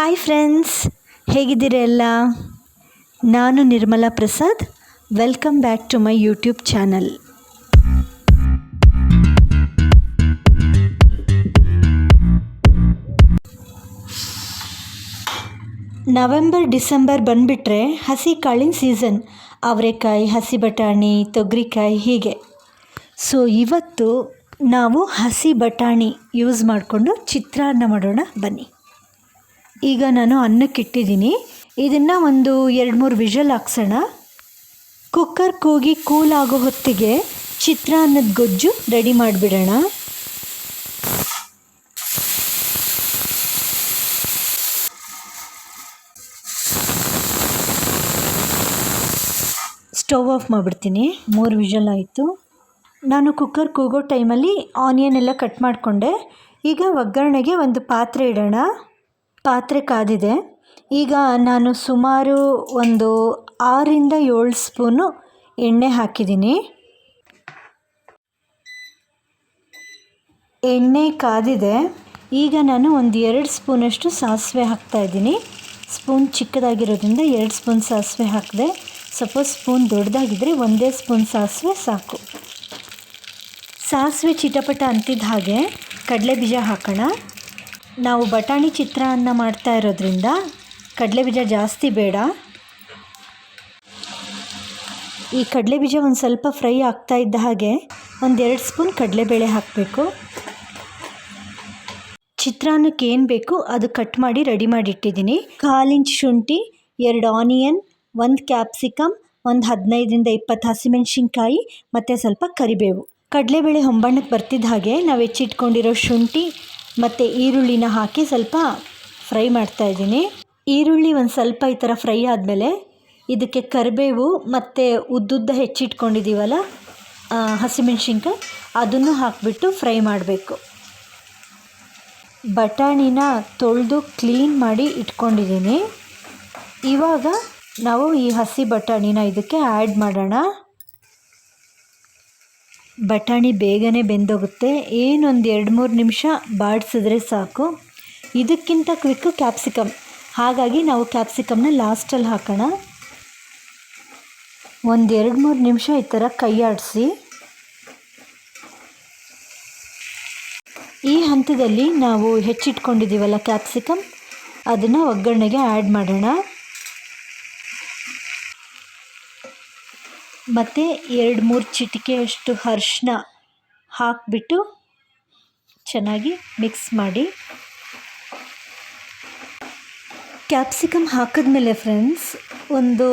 Hi friends, ಹೇಗಿದ್ದೀರ ಎಲ್ಲ? ನಾನು Nirmala Prasad. Welcome back to my YouTube channel. November December ಬಂದುಬಿಟ್ರೆ ಹಸಿ ಕಾಳಿನ ಸೀಸನ್. ಅವರೆಕಾಯಿ, ಹಸಿ ಬಟಾಣಿ, ತೊಗರಿಕಾಯಿ ಹೀಗೆ. ಸೊ ಇವತ್ತು ನಾವು ಹಸಿ ಬಟಾಣಿ ಯೂಸ್ ಮಾಡಿಕೊಂಡು ಚಿತ್ರಾನ್ನ ಮಾಡೋಣ ಬನ್ನಿ. ಈಗ ನಾನು ಅನ್ನಕ್ಕಿಟ್ಟಿದ್ದೀನಿ. ಇದನ್ನು ಒಂದು 2-3 ವಿಷಲ್ ಹಾಕ್ಸೋಣ. ಕುಕ್ಕರ್ ಕೂಗಿ ಕೂಲ್ ಆಗೋ ಹೊತ್ತಿಗೆ ಚಿತ್ರಾನ್ನದ ಗೊಜ್ಜು ರೆಡಿ ಮಾಡಿಬಿಡೋಣ. ಸ್ಟವ್ ಆಫ್ ಮಾಡಿಬಿಡ್ತೀನಿ. 3 ವಿಷಲ್ ಆಯಿತು. ನಾನು ಕುಕ್ಕರ್ ಕೂಗೋ ಟೈಮಲ್ಲಿ ಆನಿಯನ್ ಎಲ್ಲ ಕಟ್ ಮಾಡಿಕೊಂಡೆ. ಈಗ ಒಗ್ಗರಣೆಗೆ ಒಂದು ಪಾತ್ರೆ ಇಡೋಣ. ಪಾತ್ರೆ ಕಾದಿದೆ. ಈಗ ನಾನು ಸುಮಾರು ಒಂದು 6-7 ಸ್ಪೂನು ಎಣ್ಣೆ ಹಾಕಿದ್ದೀನಿ. ಎಣ್ಣೆ ಕಾದಿದೆ. ಈಗ ನಾನು ಒಂದು 2 ಸ್ಪೂನಷ್ಟು ಸಾಸಿವೆ ಹಾಕ್ತಾಯಿದ್ದೀನಿ. ಸ್ಪೂನ್ ಚಿಕ್ಕದಾಗಿರೋದ್ರಿಂದ 2 ಸ್ಪೂನ್ ಸಾಸಿವೆ ಹಾಕಿದೆ. ಸಪೋಸ್ ಸ್ಪೂನ್ ದೊಡ್ಡದಾಗಿದ್ದರೆ 1 ಸ್ಪೂನ್ ಸಾಸಿವೆ ಸಾಕು. ಸಾಸಿವೆ ಚಿಟಪಟ ಅಂತಿದ್ದ ಹಾಗೆ ಕಡಲೆಬೀಜ ಹಾಕೋಣ. ನಾವು ಬಟಾಣಿ ಚಿತ್ರಾನ್ನ ಮಾಡ್ತಾ ಇರೋದ್ರಿಂದ ಕಡಲೆಬೀಜ ಜಾಸ್ತಿ ಬೇಡ. ಈ ಕಡಲೆಬೀಜ ಒಂದು ಸ್ವಲ್ಪ ಫ್ರೈ ಆಗ್ತಾ ಇದ್ದ ಹಾಗೆ 1-2 ಸ್ಪೂನ್ ಕಡಲೆಬೇಳೆ ಹಾಕಬೇಕು. ಚಿತ್ರಾನ್ನಕ್ಕೆ ಏನು ಬೇಕು ಅದು ಕಟ್ ಮಾಡಿ ರೆಡಿ ಮಾಡಿ ಇಟ್ಟಿದ್ದೀನಿ. 1/4 ಇಂಚ್ ಶುಂಠಿ, 2 ಆನಿಯನ್, 1 ಕ್ಯಾಪ್ಸಿಕಮ್, ಒಂದು 15-20 ಹಸಿಮೆಣಸಿನ್ಕಾಯಿ ಮತ್ತು ಸ್ವಲ್ಪ ಕರಿಬೇವು. ಕಡಲೆಬೇಳೆ ಹೊಂಬಣ್ಣಕ್ಕೆ ಬರ್ತಿದ್ದ ಹಾಗೆ ನಾವು ಹೆಚ್ಚಿಟ್ಕೊಂಡಿರೋ ಶುಂಠಿ ಮತ್ತು ಈರುಳ್ಳಿನ ಹಾಕಿ ಸ್ವಲ್ಪ ಫ್ರೈ ಮಾಡ್ತಾಯಿದ್ದೀನಿ. ಈರುಳ್ಳಿ ಒಂದು ಸ್ವಲ್ಪ ಈ ಥರ ಫ್ರೈ ಆದಮೇಲೆ ಇದಕ್ಕೆ ಕರಿಬೇವು ಮತ್ತು ಉದ್ದುದ್ದ ಹೆಚ್ಚಿಟ್ಕೊಂಡಿದ್ದೀವಲ್ಲ ಹಸಿಮೆಣ್ಸಿನ್ಕಾಯಿ, ಅದನ್ನು ಹಾಕಿಬಿಟ್ಟು ಫ್ರೈ ಮಾಡಬೇಕು. ಬಟಾಣಿನ ತೊಳೆದು ಕ್ಲೀನ್ ಮಾಡಿ ಇಟ್ಕೊಂಡಿದ್ದೀನಿ. ಇವಾಗ ನಾವು ಈ ಹಸಿ ಬಟಾಣಿನ ಇದಕ್ಕೆ ಆ್ಯಡ್ ಮಾಡೋಣ. ಬಟಾಣಿ ಬೇಗನೆ ಬೆಂದೋಗುತ್ತೆ. ಏನೊಂದು 2-3 ನಿಮಿಷ ಬಾಡಿಸಿದ್ರೆ ಸಾಕು. ಇದಕ್ಕಿಂತ ಕ್ವಿಕ್ಕು ಕ್ಯಾಪ್ಸಿಕಮ್, ಹಾಗಾಗಿ ನಾವು ಕ್ಯಾಪ್ಸಿಕಮ್ನ ಲಾಸ್ಟಲ್ಲಿ ಹಾಕೋಣ. ಒಂದು 2-3 ನಿಮಿಷ ಈ ಥರ ಕೈ ಆಡಿಸಿ. ಈ ಹಂತದಲ್ಲಿ ನಾವು ಹೆಚ್ಚಿಟ್ಕೊಂಡಿದ್ದೀವಲ್ಲ ಕ್ಯಾಪ್ಸಿಕಮ್, ಅದನ್ನು ಒಗ್ಗರಣೆಗೆ ಆ್ಯಡ್ ಮಾಡೋಣ. ಮತ್ತು 2-3 ಚಿಟಿಕೆಯಷ್ಟು ಅರಿಶಿನ ಹಾಕಿಬಿಟ್ಟು ಚೆನ್ನಾಗಿ ಮಿಕ್ಸ್ ಮಾಡಿ. ಕ್ಯಾಪ್ಸಿಕಮ್ ಹಾಕಿದ್ಮೇಲೆ ಫ್ರೆಂಡ್ಸ್ ಒಂದು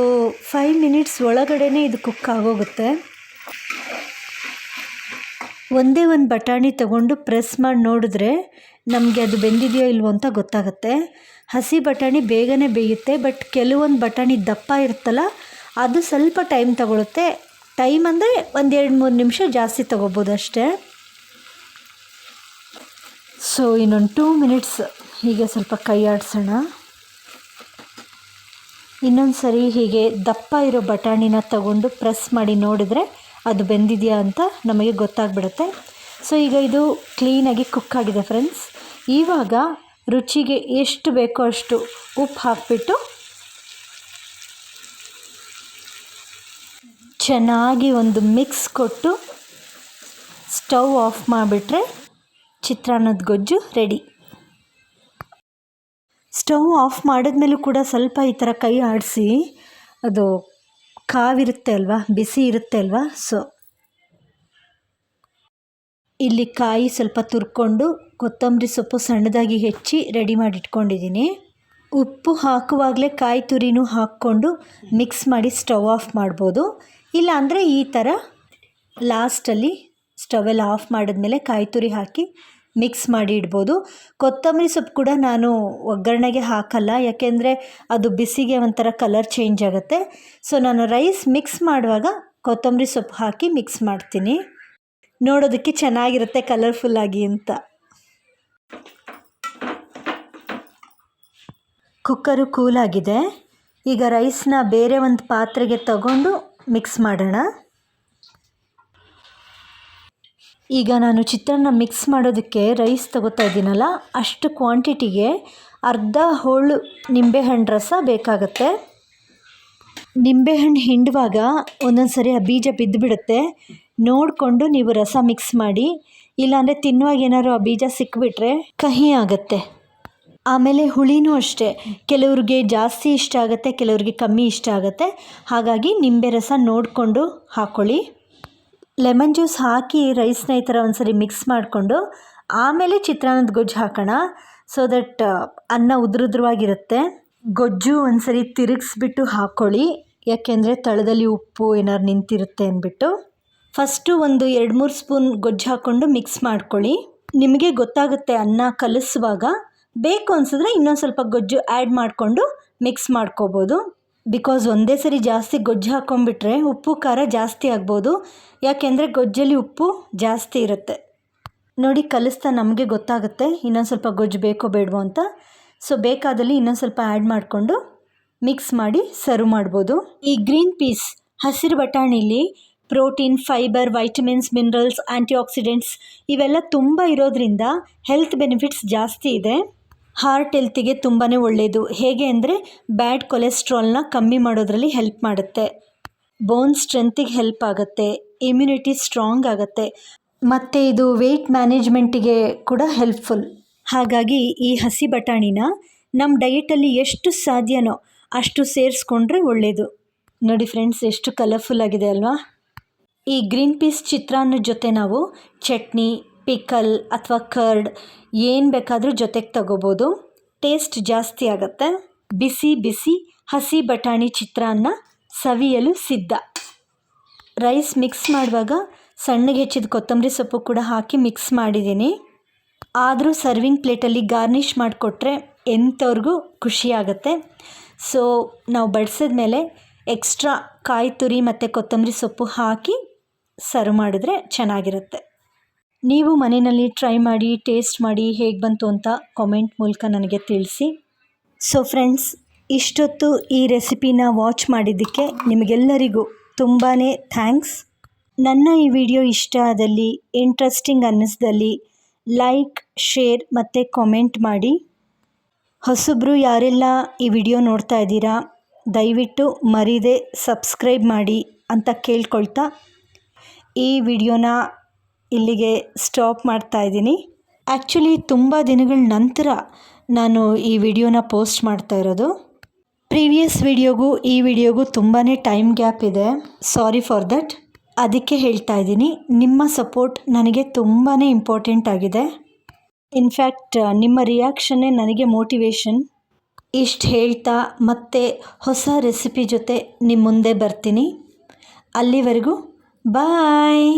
5 ಮಿನಿಟ್ಸ್ ಒಳಗಡೆ ಇದು ಕುಕ್ ಆಗೋಗುತ್ತೆ. ಒಂದೇ ಒಂದು ಬಟಾಣಿ ತಗೊಂಡು ಪ್ರೆಸ್ ಮಾಡಿ ನೋಡಿದ್ರೆ ನಮಗೆ ಅದು ಬೆಂದಿದೆಯೋ ಇಲ್ವೋ ಅಂತ ಗೊತ್ತಾಗುತ್ತೆ. ಹಸಿ ಬಟಾಣಿ ಬೇಗನೆ ಬೇಯುತ್ತೆ, ಬಟ್ ಕೆಲವೊಂದು ಬಟಾಣಿ ದಪ್ಪ ಇರುತ್ತಲ್ಲ ಅದು ಸ್ವಲ್ಪ ಟೈಮ್ ತಗೊಳುತ್ತೆ. ಟೈಮ್ ಅಂದರೆ ಒಂದು 2-3 ನಿಮಿಷ ಜಾಸ್ತಿ ತೊಗೋಬೋದು ಅಷ್ಟೇ. ಸೊ ಇನ್ನೊಂದು 2 ಮಿನಿಟ್ಸ್ ಹೀಗೆ ಸ್ವಲ್ಪ ಕೈ ಆಡಿಸೋಣ. ಇನ್ನೊಂದು ಸರಿ ಹೀಗೆ ದಪ್ಪ ಇರೋ ಬಟಾಣಿನ ತಗೊಂಡು ಪ್ರೆಸ್ ಮಾಡಿ ನೋಡಿದರೆ ಅದು ಬೆಂದಿದೆಯಾ ಅಂತ ನಮಗೆ ಗೊತ್ತಾಗ್ಬಿಡುತ್ತೆ. ಸೊ ಈಗ ಇದು ಕ್ಲೀನಾಗಿ ಕುಕ್ ಆಗಿದೆ ಫ್ರೆಂಡ್ಸ್. ಇವಾಗ ರುಚಿಗೆ ಎಷ್ಟು ಬೇಕೋ ಅಷ್ಟು ಉಪ್ಪು ಹಾಕಿಬಿಟ್ಟು ಚೆನ್ನಾಗಿ ಒಂದು ಮಿಕ್ಸ್ ಕೊಟ್ಟು ಸ್ಟವ್ ಆಫ್ ಮಾಡಿಬಿಟ್ರೆ ಚಿತ್ರಾನ್ನದ ಗೊಜ್ಜು ರೆಡಿ. ಸ್ಟವ್ ಆಫ್ ಮಾಡಿದ್ಮೇಲೂ ಕೂಡ ಸ್ವಲ್ಪ ಈ ಥರ ಕೈ ಆಡಿಸಿ, ಅದು ಕಾವಿರುತ್ತೆ ಅಲ್ವಾ, ಬಿಸಿ ಇರುತ್ತೆ ಅಲ್ವಾ. ಸೊ ಇಲ್ಲಿ ಕಾಯಿ ಸ್ವಲ್ಪ ತುರ್ಕೊಂಡು ಕೊತ್ತಂಬರಿ ಸೊಪ್ಪು ಸಣ್ಣದಾಗಿ ಹೆಚ್ಚಿ ರೆಡಿ ಮಾಡಿ ಇಟ್ಕೊಂಡಿದ್ದೀನಿ. ಉಪ್ಪು ಹಾಕುವಾಗಲೇ ಕಾಯಿ ತುರಿನೂ ಹಾಕ್ಕೊಂಡು ಮಿಕ್ಸ್ ಮಾಡಿ ಸ್ಟವ್ ಆಫ್ ಮಾಡ್ಬೋದು. ಇಲ್ಲ ಅಂದರೆ ಈ ಥರ ಲಾಸ್ಟಲ್ಲಿ ಸ್ಟವೆಲ್ಲ ಆಫ್ ಮಾಡಿದ್ಮೇಲೆ ಕಾಯಿ ತುರಿ ಹಾಕಿ ಮಿಕ್ಸ್ ಮಾಡಿ ಇಡ್ಬೋದು. ಕೊತ್ತಂಬರಿ ಸೊಪ್ಪು ಕೂಡ ನಾನು ಒಗ್ಗರಣೆಗೆ ಹಾಕಲ್ಲ, ಯಾಕೆಂದರೆ ಅದು ಬಿಸಿಗೆ ಒಂಥರ ಕಲರ್ ಚೇಂಜ್ ಆಗುತ್ತೆ. ಸೊ ನಾನು ರೈಸ್ ಮಿಕ್ಸ್ ಮಾಡುವಾಗ ಕೊತ್ತಂಬರಿ ಸೊಪ್ಪು ಹಾಕಿ ಮಿಕ್ಸ್ ಮಾಡ್ತೀನಿ, ನೋಡೋದಕ್ಕೆ ಚೆನ್ನಾಗಿರುತ್ತೆ ಕಲರ್ಫುಲ್ಲಾಗಿ ಅಂತ. ಕುಕ್ಕರು ಕೂಲಾಗಿದೆ. ಈಗ ರೈಸ್ನ ಬೇರೆ ಒಂದು ಪಾತ್ರೆಗೆ ತಗೊಂಡು ಮಿಕ್ಸ್ ಮಾಡೋಣ. ಈಗ ನಾನು ಚಿತ್ರಾನ್ನ ಮಿಕ್ಸ್ ಮಾಡೋದಕ್ಕೆ ರೈಸ್ ತಗೋತಾ ಇದ್ದೀನಲ್ಲ, ಅಷ್ಟು ಕ್ವಾಂಟಿಟಿಗೆ ಅರ್ಧ ಹೋಳು ನಿಂಬೆಹಣ್ಣು ರಸ ಬೇಕಾಗುತ್ತೆ. ನಿಂಬೆಹಣ್ಣು ಹಿಂಡುವಾಗ ಒಂದೊಂದು ಸರಿ ಆ ಬೀಜ ಬಿದ್ದುಬಿಡುತ್ತೆ, ನೋಡಿಕೊಂಡು ನೀವು ರಸ ಮಿಕ್ಸ್ ಮಾಡಿ. ಇಲ್ಲಾಂದರೆ ತಿನ್ನುವಾಗ ಏನಾದ್ರು ಆ ಬೀಜ ಸಿಕ್ಕಿಬಿಟ್ರೆ ಕಹಿ ಆಗುತ್ತೆ. ಆಮೇಲೆ ಹುಳಿನೂ ಅಷ್ಟೇ, ಕೆಲವ್ರಿಗೆ ಜಾಸ್ತಿ ಇಷ್ಟ ಆಗುತ್ತೆ, ಕೆಲವ್ರಿಗೆ ಕಮ್ಮಿ ಇಷ್ಟ ಆಗುತ್ತೆ. ಹಾಗಾಗಿ ನಿಂಬೆ ರಸ ನೋಡಿಕೊಂಡು ಹಾಕ್ಕೊಳ್ಳಿ. ಲೆಮನ್ ಜ್ಯೂಸ್ ಹಾಕಿ ರೈಸ್ನ ಈ ಥರ ಒಂದ್ಸರಿ ಮಿಕ್ಸ್ ಮಾಡಿಕೊಂಡು ಆಮೇಲೆ ಚಿತ್ರಾನ್ನದ ಗೊಜ್ಜು ಹಾಕೋಣ. ಸೊ ದಟ್ ಅನ್ನ ಉದ್ರುದ್ರವಾಗಿರುತ್ತೆ. ಗೊಜ್ಜು ಒಂದ್ಸರಿ ತಿರುಗಿಸ್ಬಿಟ್ಟು ಹಾಕ್ಕೊಳ್ಳಿ, ಯಾಕೆಂದರೆ ತಳದಲ್ಲಿ ಉಪ್ಪು ಏನಾದ್ರು ನಿಂತಿರುತ್ತೆ ಅಂದ್ಬಿಟ್ಟು. ಫಸ್ಟು ಒಂದು 2-3 ಸ್ಪೂನ್ ಗೊಜ್ಜು ಹಾಕ್ಕೊಂಡು ಮಿಕ್ಸ್ ಮಾಡ್ಕೊಳ್ಳಿ. ನಿಮಗೆ ಗೊತ್ತಾಗುತ್ತೆ ಅನ್ನ ಕಲಿಸುವಾಗ. ಬೇಕು ಅನಿಸಿದ್ರೆ ಇನ್ನೊಂದು ಸ್ವಲ್ಪ ಗೊಜ್ಜು ಆ್ಯಡ್ ಮಾಡಿಕೊಂಡು ಮಿಕ್ಸ್ ಮಾಡ್ಕೋಬೋದು. ಬಿಕಾಸ್ ಒಂದೇ ಸರಿ ಜಾಸ್ತಿ ಗೊಜ್ಜು ಹಾಕ್ಕೊಂಡ್ಬಿಟ್ರೆ ಉಪ್ಪು ಖಾರ ಜಾಸ್ತಿ ಆಗ್ಬೋದು, ಯಾಕೆಂದರೆ ಗೊಜ್ಜಲ್ಲಿ ಉಪ್ಪು ಜಾಸ್ತಿ ಇರುತ್ತೆ. ನೋಡಿ, ಕಲಿಸ್ತಾ ನಮಗೆ ಗೊತ್ತಾಗುತ್ತೆ ಇನ್ನೊಂದು ಸ್ವಲ್ಪ ಗೊಜ್ಜು ಬೇಕೋ ಬೇಡವೋ ಅಂತ. ಸೊ ಬೇಕಾದಲ್ಲಿ ಇನ್ನೊಂದು ಸ್ವಲ್ಪ ಆ್ಯಡ್ ಮಾಡಿಕೊಂಡು ಮಿಕ್ಸ್ ಮಾಡಿ ಸರ್ವ್ ಮಾಡ್ಬೋದು. ಈ ಗ್ರೀನ್ ಪೀಸ್ ಹಸಿರು ಬಟಾಣಿಲಿ ಪ್ರೋಟೀನ್, ಫೈಬರ್, ವೈಟಮಿನ್ಸ್, ಮಿನರಲ್ಸ್, ಆ್ಯಂಟಿಆಕ್ಸಿಡೆಂಟ್ಸ್ ಇವೆಲ್ಲ ತುಂಬ ಇರೋದ್ರಿಂದ ಹೆಲ್ತ್ ಬೆನಿಫಿಟ್ಸ್ ಜಾಸ್ತಿ ಇದೆ. ಹಾರ್ಟ್ ಹೆಲ್ತಿಗೆ ತುಂಬಾ ಒಳ್ಳೆಯದು. ಹೇಗೆ ಅಂದರೆ ಬ್ಯಾಡ್ ಕೊಲೆಸ್ಟ್ರಾಲ್ನ ಕಮ್ಮಿ ಮಾಡೋದ್ರಲ್ಲಿ ಹೆಲ್ಪ್ ಮಾಡುತ್ತೆ, ಬೋನ್ ಸ್ಟ್ರೆಂತಿಗೆ ಹೆಲ್ಪ್ ಆಗುತ್ತೆ, ಇಮ್ಯುನಿಟಿ ಸ್ಟ್ರಾಂಗ್ ಆಗುತ್ತೆ, ಮತ್ತು ಇದು ವೆಯ್ಟ್ ಮ್ಯಾನೇಜ್ಮೆಂಟಿಗೆ ಕೂಡ ಹೆಲ್ಪ್ಫುಲ್. ಹಾಗಾಗಿ ಈ ಹಸಿ ಬಟಾಣಿನ ನಮ್ಮ ಡಯಟಲ್ಲಿ ಎಷ್ಟು ಸಾಧ್ಯನೋ ಅಷ್ಟು ಸೇರಿಸ್ಕೊಂಡ್ರೆ ಒಳ್ಳೆಯದು. ನೋಡಿ ಫ್ರೆಂಡ್ಸ್, ಎಷ್ಟು ಕಲರ್ಫುಲ್ ಆಗಿದೆ ಅಲ್ವಾ? ಈ ಗ್ರೀನ್ ಪೀಸ್ ಚಿತ್ರಾನ್ನದ ಜೊತೆ ನಾವು ಚಟ್ನಿ, ಪಿಕಲ್ ಅಥವಾ ಕರ್ಡ್ ಏನು ಬೇಕಾದರೂ ಜೊತೆಗೆ ತಗೋಬೋದು. ಟೇಸ್ಟ್ ಜಾಸ್ತಿ ಆಗುತ್ತೆ. ಬಿಸಿ ಬಿಸಿ ಹಸಿ ಬಟಾಣಿ ಚಿತ್ರಾನ್ನ ಸವಿಯಲು ಸಿದ್ಧ. ರೈಸ್ ಮಿಕ್ಸ್ ಮಾಡುವಾಗ ಸಣ್ಣಗೆ ಹೆಚ್ಚಿದ ಕೊತ್ತಂಬರಿ ಸೊಪ್ಪು ಕೂಡ ಹಾಕಿ ಮಿಕ್ಸ್ ಮಾಡಿದ್ದೀನಿ. ಆದರೂ ಸರ್ವಿಂಗ್ ಪ್ಲೇಟಲ್ಲಿ ಗಾರ್ನಿಷ್ ಮಾಡಿಕೊಟ್ರೆ ಎಂಥವ್ರಿಗೂ ಖುಷಿಯಾಗುತ್ತೆ. ಸೊ ನಾವು ಬಡಿಸಿದ ಮೇಲೆ ಎಕ್ಸ್ಟ್ರಾ ಕಾಯಿ ತುರಿ ಮತ್ತು ಕೊತ್ತಂಬರಿ ಸೊಪ್ಪು ಹಾಕಿ ಸರ್ವ್ ಮಾಡಿದ್ರೆ ಚೆನ್ನಾಗಿರುತ್ತೆ. ನೀವು ಮನೆಯಲ್ಲಿ ಟ್ರೈ ಮಾಡಿ, ಟೇಸ್ಟ್ ಮಾಡಿ ಹೇಗೆ ಬಂತು ಅಂತ ಕಾಮೆಂಟ್ ಮೂಲಕ ನನಗೆ ತಿಳಿಸಿ. ಸೊ ಫ್ರೆಂಡ್ಸ್, ಇಷ್ಟೊತ್ತು ಈ ರೆಸಿಪಿನ ವಾಚ್ ಮಾಡಿದ್ದಕ್ಕೆ ನಿಮಗೆಲ್ಲರಿಗೂ ತುಂಬಾ ಥ್ಯಾಂಕ್ಸ್. ನನ್ನ ಈ ವಿಡಿಯೋ ಇಷ್ಟ ಆದಲ್ಲಿ, ಇಂಟ್ರೆಸ್ಟಿಂಗ್ ಅನ್ನಿಸ್ದಲ್ಲಿ ಲೈಕ್, ಶೇರ್ ಮತ್ತು ಕಾಮೆಂಟ್ ಮಾಡಿ. ಹೊಸಬ್ರು ಯಾರೆಲ್ಲ ಈ ವಿಡಿಯೋ ನೋಡ್ತಾ ಇದ್ದೀರಾ, ದಯವಿಟ್ಟು ಮರೀದೆ ಸಬ್ಸ್ಕ್ರೈಬ್ ಮಾಡಿ ಅಂತ ಕೇಳ್ಕೊಳ್ತಾ ಈ ವಿಡಿಯೋನ ಇಲ್ಲಿಗೆ ಸ್ಟಾಪ್ ಮಾಡ್ತಾ ಇದ್ದೀನಿ. ಆ್ಯಕ್ಚುಲಿ ತುಂಬ ದಿನಗಳ ನಂತರ ನಾನು ಈ ವಿಡಿಯೋನ ಪೋಸ್ಟ್ ಮಾಡ್ತಾ ಇರೋದು. ಪ್ರೀವಿಯಸ್ ವಿಡಿಯೋಗೂ ಈ ವಿಡಿಯೋಗೂ ತುಂಬಾ ಟೈಮ್ ಗ್ಯಾಪ್ ಇದೆ, ಸಾರಿ ಫಾರ್ ದಟ್. ಅದಕ್ಕೆ ಹೇಳ್ತಾ ಇದ್ದೀನಿ, ನಿಮ್ಮ ಸಪೋರ್ಟ್ ನನಗೆ ತುಂಬಾ ಇಂಪಾರ್ಟೆಂಟ್ ಆಗಿದೆ. ಇನ್ಫ್ಯಾಕ್ಟ್ ನಿಮ್ಮ ರಿಯಾಕ್ಷನ್ನೇ ನನಗೆ ಮೋಟಿವೇಶನ್. ಇಷ್ಟು ಹೇಳ್ತಾ ಮತ್ತೆ ಹೊಸ ರೆಸಿಪಿ ಜೊತೆ ನಿಮ್ಮ ಮುಂದೆ ಬರ್ತೀನಿ. ಅಲ್ಲಿವರೆಗೂ ಬಾಯ್.